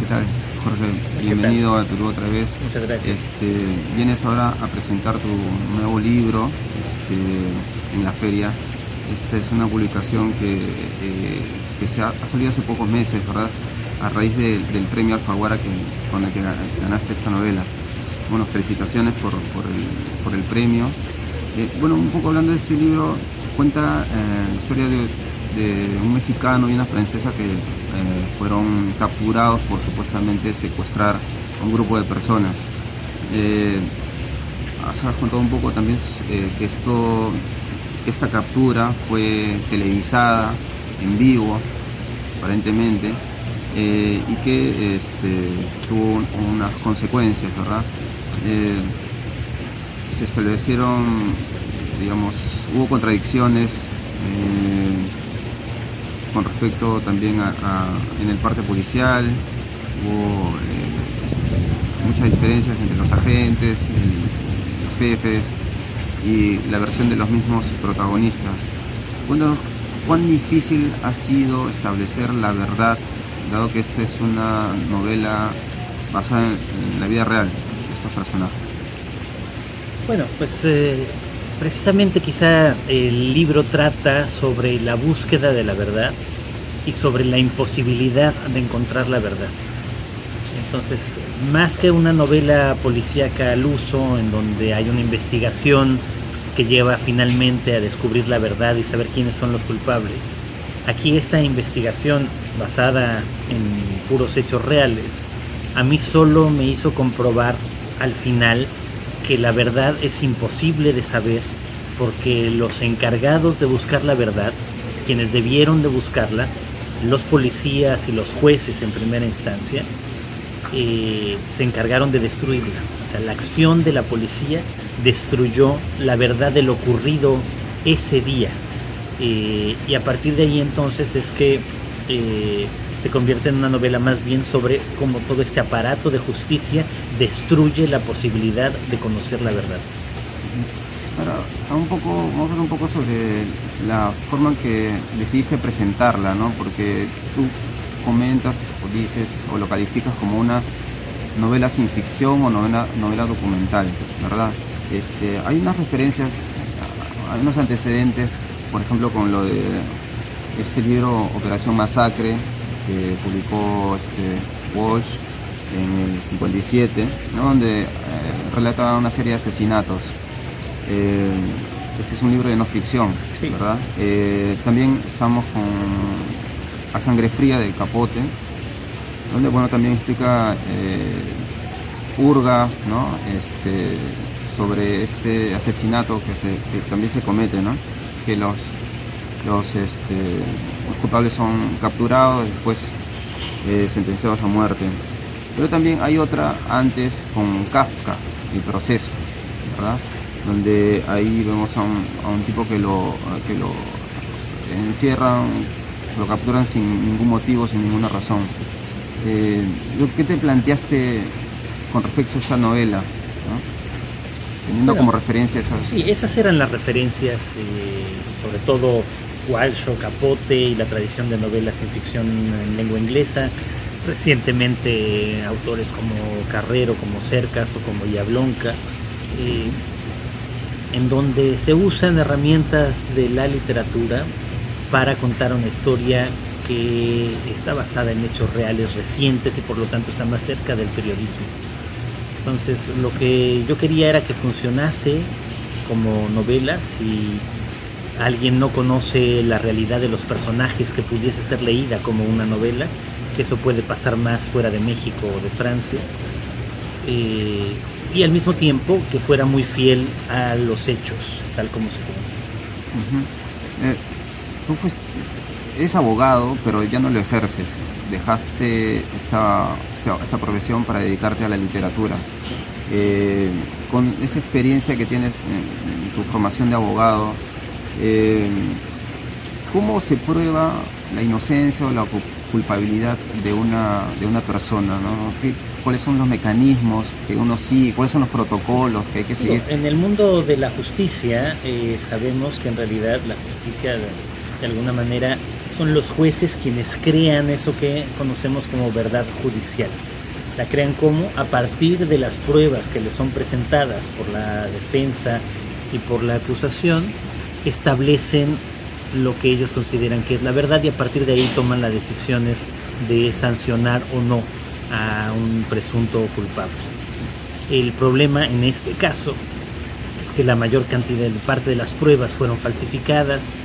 tal, Jorge? Bienvenido al Perú otra vez. Muchas gracias. Vienes ahora a presentar tu nuevo libro en la feria. Esta es una publicación que ha salido hace pocos meses, ¿verdad? A raíz del premio Alfaguara con el que ganaste esta novela. Bueno, felicitaciones por el premio. Bueno, un poco hablando de este libro, cuenta la historia de un mexicano y una francesa que fueron capturados por supuestamente secuestrar a un grupo de personas. Has contado un poco también que esta captura fue televisada en vivo, aparentemente, y que tuvo unas consecuencias, ¿verdad? Se establecieron, digamos, hubo contradicciones con respecto también en el parte policial, hubo muchas diferencias entre los agentes, los jefes y la versión de los mismos protagonistas. Cuéntanos, ¿cuán difícil ha sido establecer la verdad, dado que esta es una novela basada en la vida real de estos personajes? Bueno, pues precisamente quizá el libro trata sobre la búsqueda de la verdad y sobre la imposibilidad de encontrar la verdad. Entonces, más que una novela policíaca al uso, en donde hay una investigación que lleva finalmente a descubrir la verdad y saber quiénes son los culpables, aquí esta investigación basada en puros hechos reales, a mí solo me hizo comprobar al final que la verdad es imposible de saber, porque los encargados de buscar la verdad, quienes debieron de buscarla, los policías y los jueces en primera instancia, se encargaron de destruirla. O sea, la acción de la policía destruyó la verdad de lo ocurrido ese día, y a partir de ahí entonces es que se convierte en una novela más bien sobre cómo todo este aparato de justicia destruye la posibilidad de conocer la verdad. Ahora, vamos a hablar un poco sobre la forma en que decidiste presentarla, ¿no? Porque tú comentas o dices o lo calificas como una novela sin ficción o novela documental, ¿verdad? Hay unas referencias, hay unos antecedentes, por ejemplo, con lo de este libro Operación Masacre, que publicó Walsh en el 57, ¿no? Donde relata una serie de asesinatos. Este es un libro de no ficción, sí, ¿verdad? También estamos con A Sangre Fría de Capote, donde bueno, también explica, hurga, ¿no? Sobre este asesinato que también se comete, ¿no? Que los culpables son capturados y después sentenciados a muerte. Pero también hay otra antes con Kafka, El Proceso, ¿verdad? Donde ahí vemos a un tipo que lo encierran, lo capturan sin ningún motivo, sin ninguna razón. ¿Qué te planteaste con respecto a esta novela, ¿no? Teniendo como referencia esas... Sí, esas eran las referencias, sobre todo Walsh o Capote y la tradición de novelas sin ficción en lengua inglesa. Recientemente autores como Carrero, como Cercas o como Jablonka, en donde se usan herramientas de la literatura para contar una historia que está basada en hechos reales recientes y por lo tanto está más cerca del periodismo. Entonces lo que yo quería era que funcionase como novela. Si alguien no conoce la realidad de los personajes, que pudiese ser leída como una novela, que eso puede pasar más fuera de México o de Francia, y al mismo tiempo que fuera muy fiel a los hechos, tal como se cuentan. Tú eres abogado, pero ya no lo ejerces. Dejaste esta profesión para dedicarte a la literatura. Con esa experiencia que tienes en tu formación de abogado, ¿cómo se prueba la inocencia o la culpabilidad de una persona, ¿no? ¿Cuáles son los mecanismos que uno sigue? ¿Cuáles son los protocolos que hay que seguir? En el mundo de la justicia sabemos que en realidad la justicia de alguna manera son los jueces quienes crean eso que conocemos como verdad judicial. La crean como, a partir de las pruebas que les son presentadas por la defensa y por la acusación, establecen lo que ellos consideran que es la verdad, y a partir de ahí toman las decisiones de sancionar o no a un presunto culpable. El problema en este caso es que la mayor cantidad de parte de las pruebas fueron falsificadas,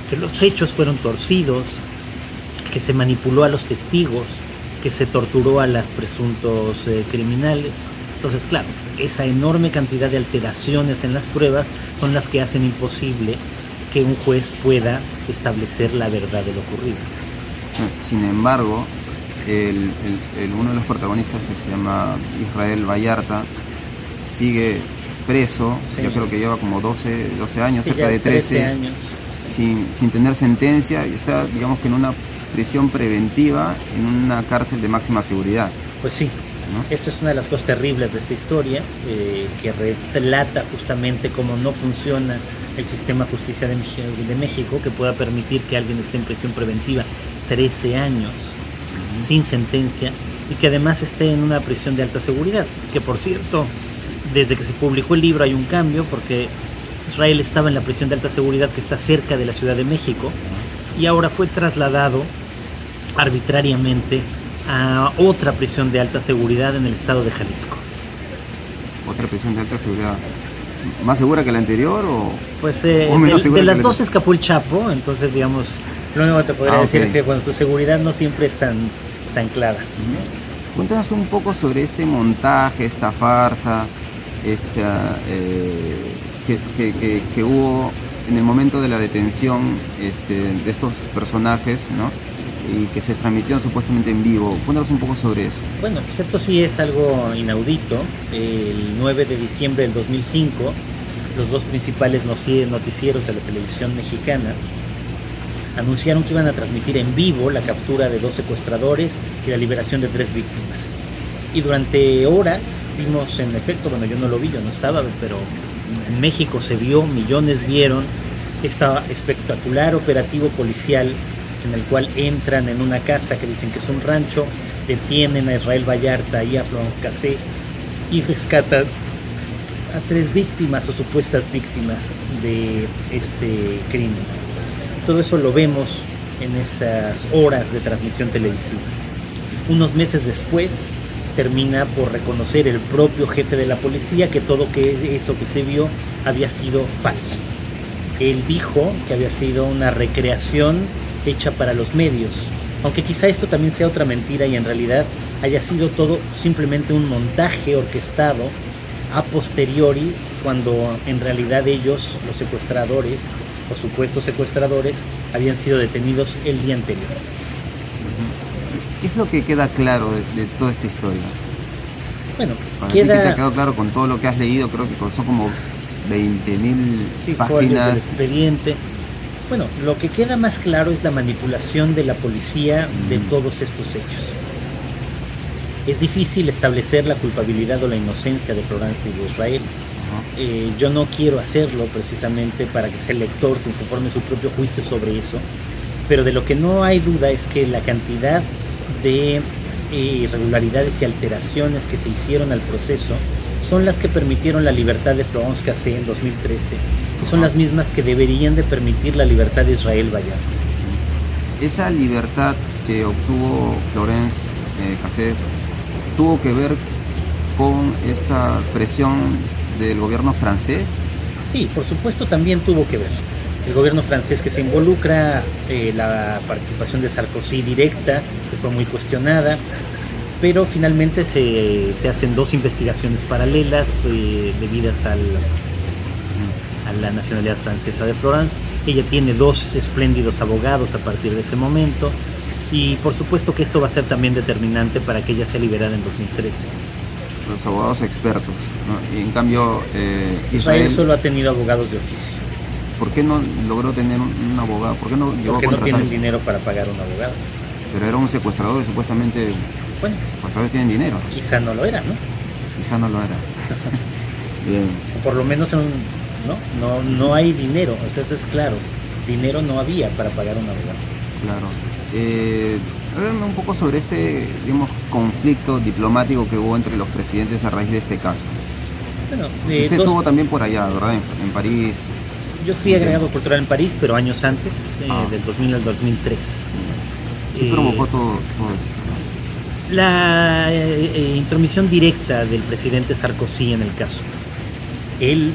que los hechos fueron torcidos, que se manipuló a los testigos, que se torturó a los presuntos criminales. Entonces, claro, esa enorme cantidad de alteraciones en las pruebas son las que hacen imposible que un juez pueda establecer la verdad de lo ocurrido. Sin embargo, uno de los protagonistas, que se llama Israel Vallarta, sigue preso. Sí. Yo creo que lleva como 12 años, sí, cerca de 13 años. Sin tener sentencia, y está, digamos, que en una prisión preventiva, en una cárcel de máxima seguridad. Pues sí, ¿no? Eso es una de las cosas terribles de esta historia, que relata justamente cómo no funciona el sistema de justicia de México, que pueda permitir que alguien esté en prisión preventiva 13 años sin sentencia, y que además esté en una prisión de alta seguridad, que por cierto, desde que se publicó el libro hay un cambio, porque Israel estaba en la prisión de alta seguridad que está cerca de la Ciudad de México, y ahora fue trasladado arbitrariamente a otra prisión de alta seguridad en el estado de Jalisco. ¿Otra prisión de alta seguridad? ¿Más segura que la anterior o...? Pues de las dos escapó el Chapo, entonces digamos, lo único que te podría decir es que bueno, su seguridad no siempre es tan clara. Cuéntanos un poco sobre este montaje, esta farsa, que hubo en el momento de la detención de estos personajes, ¿no? Y que se transmitió supuestamente en vivo. Cuéntanos un poco sobre eso. Bueno, pues esto sí es algo inaudito. El 9 de diciembre del 2005, los dos principales noticieros de la televisión mexicana anunciaron que iban a transmitir en vivo la captura de 2 secuestradores y la liberación de 3 víctimas. Y durante horas vimos, en efecto, bueno, yo no lo vi, yo no estaba, pero en México se vio, millones vieron este espectacular operativo policial en el cual entran en una casa que dicen que es un rancho, detienen a Israel Vallarta y a Florence Cassé y rescatan a 3 víctimas o supuestas víctimas de este crimen. Todo eso lo vemos en estas horas de transmisión televisiva. Unos meses después termina por reconocer el propio jefe de la policía que todo eso que se vio había sido falso. Él dijo que había sido una recreación hecha para los medios, aunque quizá esto también sea otra mentira y en realidad haya sido todo simplemente un montaje orquestado a posteriori, cuando en realidad ellos, los secuestradores o supuestos secuestradores, habían sido detenidos el día anterior. ¿Qué es lo que queda claro de toda esta historia? Bueno, ¿Qué te ha quedado claro con todo lo que has leído? Creo que son como 20.000 páginas del expediente. Bueno, lo que queda más claro es la manipulación de la policía de todos estos hechos. Es difícil establecer la culpabilidad o la inocencia de Florence y de Israel. Yo no quiero hacerlo precisamente para que sea el lector que se forme su propio juicio sobre eso, pero de lo que no hay duda es que la cantidad de irregularidades y alteraciones que se hicieron al proceso son las que permitieron la libertad de Florence Cassé en 2013, y son las mismas que deberían de permitir la libertad de Israel Vallarta. Esa libertad que obtuvo Florence Cassé tuvo que ver con esta presión del gobierno francés. Sí, por supuesto también tuvo que ver. El gobierno francés que se involucra, la participación de Sarkozy directa, que fue muy cuestionada, pero finalmente se hacen 2 investigaciones paralelas debidas a la nacionalidad francesa de Florence. Ella tiene 2 espléndidos abogados a partir de ese momento, y por supuesto que esto va a ser también determinante para que ella sea liberada en 2013. Los abogados expertos, ¿no? Y en cambio Israel solo ha tenido abogados de oficio. ¿Por qué no logró tener un abogado? ¿Por qué no llegó a contratar? Porque no tienen dinero para pagar un abogado. Pero era un secuestrador y supuestamente bueno, los secuestradores tienen dinero. Quizá no lo era, ¿no? Quizá no lo era. Bien. Por lo menos no hay dinero, o sea, eso es claro. Dinero no había para pagar un abogado. Claro. Háblame un poco sobre este, digamos, conflicto diplomático que hubo entre los presidentes a raíz de este caso. Bueno, Usted estuvo también por allá, ¿verdad? En París. Yo fui agregado cultural en París, pero años antes, del 2000 al 2003. ¿Qué provocó todo esto? La intromisión directa del presidente Sarkozy en el caso. Él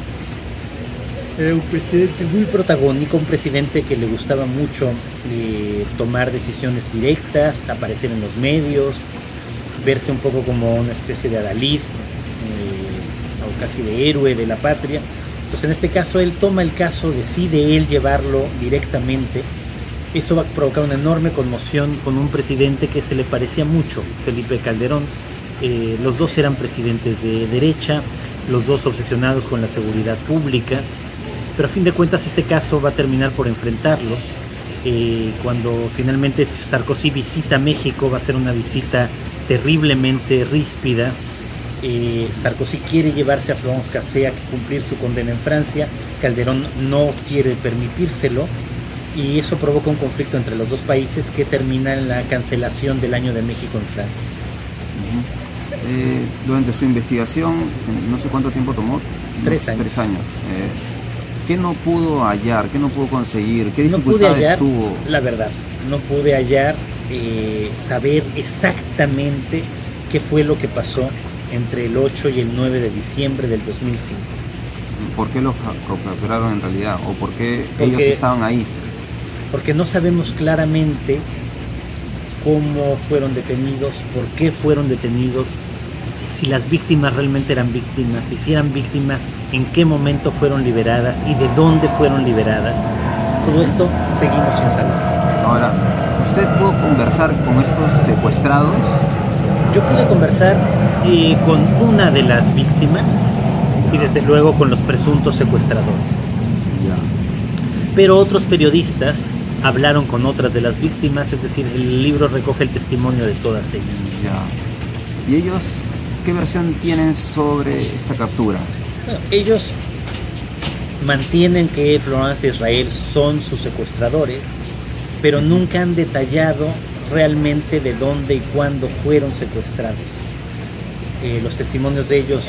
era un presidente muy protagónico, un presidente que le gustaba mucho tomar decisiones directas, aparecer en los medios, verse un poco como una especie de adalid, o casi de héroe de la patria. Entonces en este caso él toma el caso, decide él llevarlo directamente. Eso va a provocar una enorme conmoción con un presidente que se le parecía mucho, Felipe Calderón. Los dos eran presidentes de derecha, los dos obsesionados con la seguridad pública, pero a fin de cuentas este caso va a terminar por enfrentarlos. Cuando finalmente Sarkozy visita México, va a ser una visita terriblemente ríspida. Sarkozy quiere llevarse a Florence Cassé a cumplir su condena en Francia, Calderón no quiere permitírselo, y eso provoca un conflicto entre los dos países que termina en la cancelación del Año de México en Francia. Durante su investigación, no sé cuánto tiempo tomó. 3 años. 3 años. ¿Qué no pudo hallar? ¿Qué no pudo conseguir? ¿Qué dificultades tuvo? La verdad, no pude hallar, saber exactamente qué fue lo que pasó entre el 8 y el 9 de diciembre del 2005. ¿Por qué los capturaron en realidad? ¿O por qué ellos estaban ahí? Porque no sabemos claramente cómo fueron detenidos, por qué fueron detenidos, si las víctimas realmente eran víctimas, y si eran víctimas, en qué momento fueron liberadas y de dónde fueron liberadas. Todo esto seguimos sin saber. Ahora, ¿usted pudo conversar con estos secuestrados? Yo pude conversar con una de las víctimas y desde luego con los presuntos secuestradores. Ya. Pero otros periodistas hablaron con otras de las víctimas, es decir, el libro recoge el testimonio de todas ellas. Ya. ¿Y ellos qué versión tienen sobre esta captura? Bueno, ellos mantienen que Florence e Israel son sus secuestradores, pero nunca han detallado realmente de dónde y cuándo fueron secuestrados. Los testimonios de ellos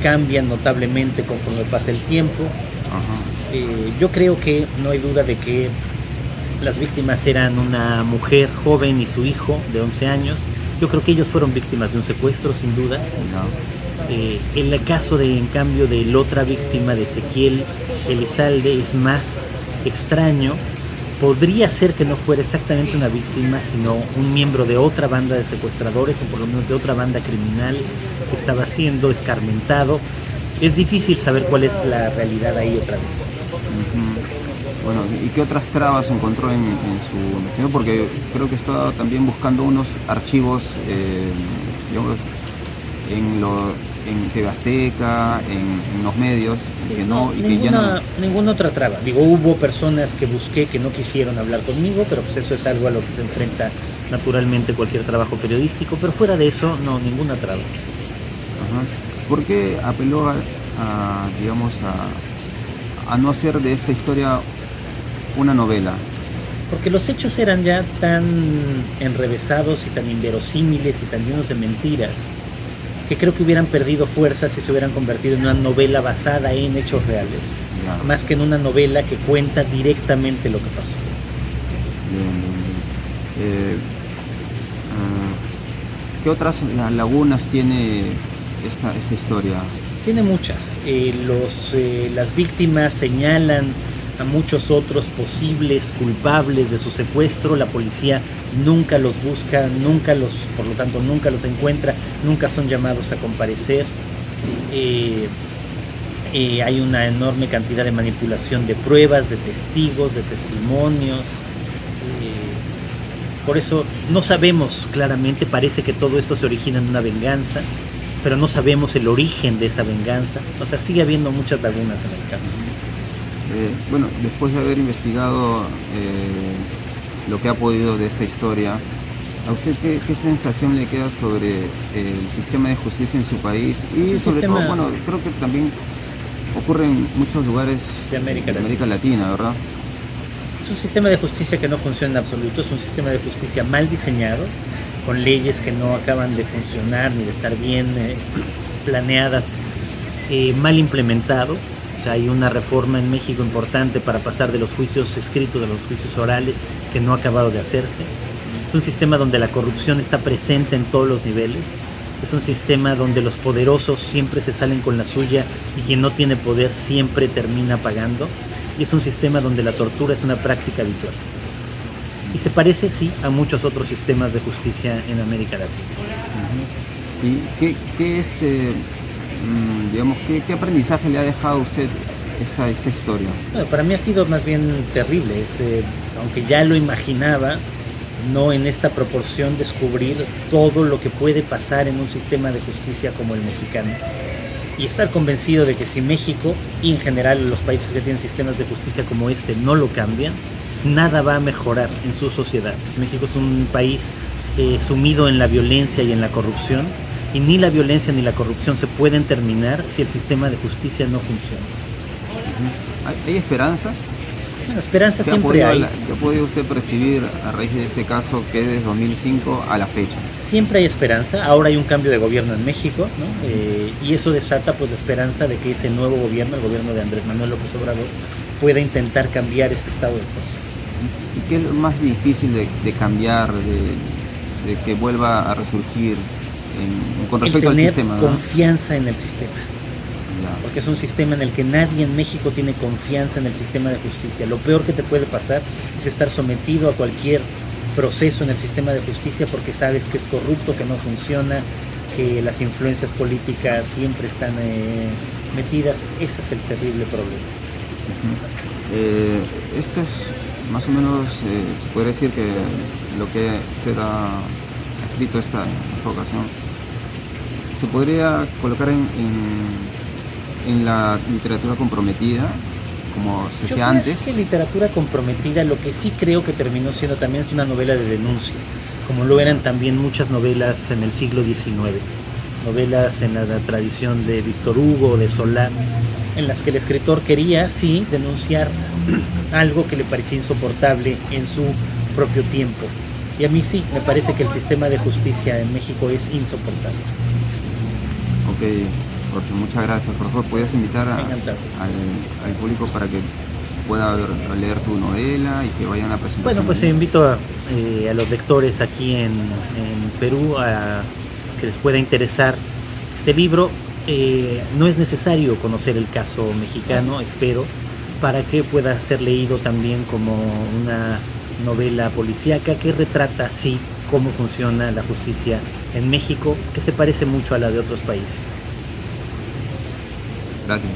cambian notablemente conforme pasa el tiempo. Yo creo que no hay duda de que las víctimas eran una mujer joven y su hijo de 11 años. Yo creo que ellos fueron víctimas de un secuestro, sin duda. En el caso en cambio, de la otra víctima, de Ezequiel Elizalde, es más extraño. Podría ser que no fuera exactamente una víctima, sino un miembro de otra banda de secuestradores, o por lo menos de otra banda criminal que estaba siendo escarmentado. Es difícil saber cuál es la realidad ahí otra vez. Bueno, ¿y qué otras trabas encontró en su investigación? Porque creo que estaba también buscando unos archivos, digamos, en TV Azteca, en los medios, Sí, que ninguna otra traba. Digo, hubo personas que busqué que no quisieron hablar conmigo, pero pues eso es algo a lo que se enfrenta naturalmente cualquier trabajo periodístico, pero fuera de eso, no, ninguna traba. ¿Por qué apeló digamos, a no hacer de esta historia una novela? Porque los hechos eran ya tan enrevesados y tan inverosímiles y tan llenos de mentiras que creo que hubieran perdido fuerza si se hubieran convertido en una novela basada en hechos reales, más que en una novela que cuenta directamente lo que pasó. ¿Qué otras lagunas tiene esta historia? Tiene muchas. Las víctimas señalan a muchos otros posibles culpables de su secuestro. La policía nunca los busca, por lo tanto nunca los encuentra, nunca son llamados a comparecer. Hay una enorme cantidad de manipulación de pruebas, de testigos, de testimonios. Por eso no sabemos claramente, parece que todo esto se origina en una venganza, pero no sabemos el origen de esa venganza. O sea, sigue habiendo muchas lagunas en el caso. Bueno, después de haber investigado lo que ha podido de esta historia, ¿a usted qué sensación le queda sobre el sistema de justicia en su país? Y sobre todo, bueno, creo que también ocurre en muchos lugares de América Latina, ¿verdad? Es un sistema de justicia que no funciona en absoluto, es un sistema de justicia mal diseñado, con leyes que no acaban de funcionar ni de estar bien planeadas, mal implementado. O sea, hay una reforma en México importante para pasar de los juicios escritos a los juicios orales que no ha acabado de hacerse. Es un sistema donde la corrupción está presente en todos los niveles. Es un sistema donde los poderosos siempre se salen con la suya y quien no tiene poder siempre termina pagando. Y es un sistema donde la tortura es una práctica habitual. Y se parece, sí, a muchos otros sistemas de justicia en América Latina. ¿Y qué aprendizaje le ha dejado a usted esta historia? Bueno, para mí ha sido más bien terrible. Aunque ya lo imaginaba, no en esta proporción descubrir todo lo que puede pasar en un sistema de justicia como el mexicano. Y estar convencido de que si México y en general los países que tienen sistemas de justicia como este no lo cambian, nada va a mejorar en sus sociedades. México es un país sumido en la violencia y en la corrupción, y ni la violencia ni la corrupción se pueden terminar si el sistema de justicia no funciona. ¿Hay esperanza? Bueno, esperanza siempre hay. ¿Qué ha podido usted percibir a raíz de este caso que desde 2005 a la fecha? Siempre hay esperanza. Ahora hay un cambio de gobierno en México, ¿no? Y eso desata pues la esperanza de que ese nuevo gobierno, el gobierno de Andrés Manuel López Obrador, pueda intentar cambiar este estado de cosas. ¿Y qué es lo más difícil de cambiar, de que vuelva a resurgir con respecto al sistema? Tener confianza en el sistema. Porque es un sistema en el que nadie en México tiene confianza en el sistema de justicia. Lo peor que te puede pasar es estar sometido a cualquier proceso en el sistema de justicia porque sabes que es corrupto, que no funciona, que las influencias políticas siempre están metidas. Ese es el terrible problema. Esto es más o menos, se podría decir que lo que usted ha escrito esta ocasión se podría colocar en la literatura comprometida, como se hacía antes. Yo creo que literatura comprometida, lo que sí creo que terminó siendo también es una novela de denuncia, como lo eran también muchas novelas en el siglo XIX, novelas en la tradición de Víctor Hugo, de Solá, en las que el escritor quería, sí, denunciar algo que le parecía insoportable en su propio tiempo. Y a mí sí, me parece que el sistema de justicia en México es insoportable. Ok, Jorge, muchas gracias. Por favor, ¿puedes invitar al público para que pueda leer tu novela y que vayan a la presentación? Bueno, pues invito a los lectores aquí en Perú a que les pueda interesar este libro. No es necesario conocer el caso mexicano, espero, para que pueda ser leído también como una novela policíaca que retrata así cómo funciona la justicia en México, que se parece mucho a la de otros países. Gracias.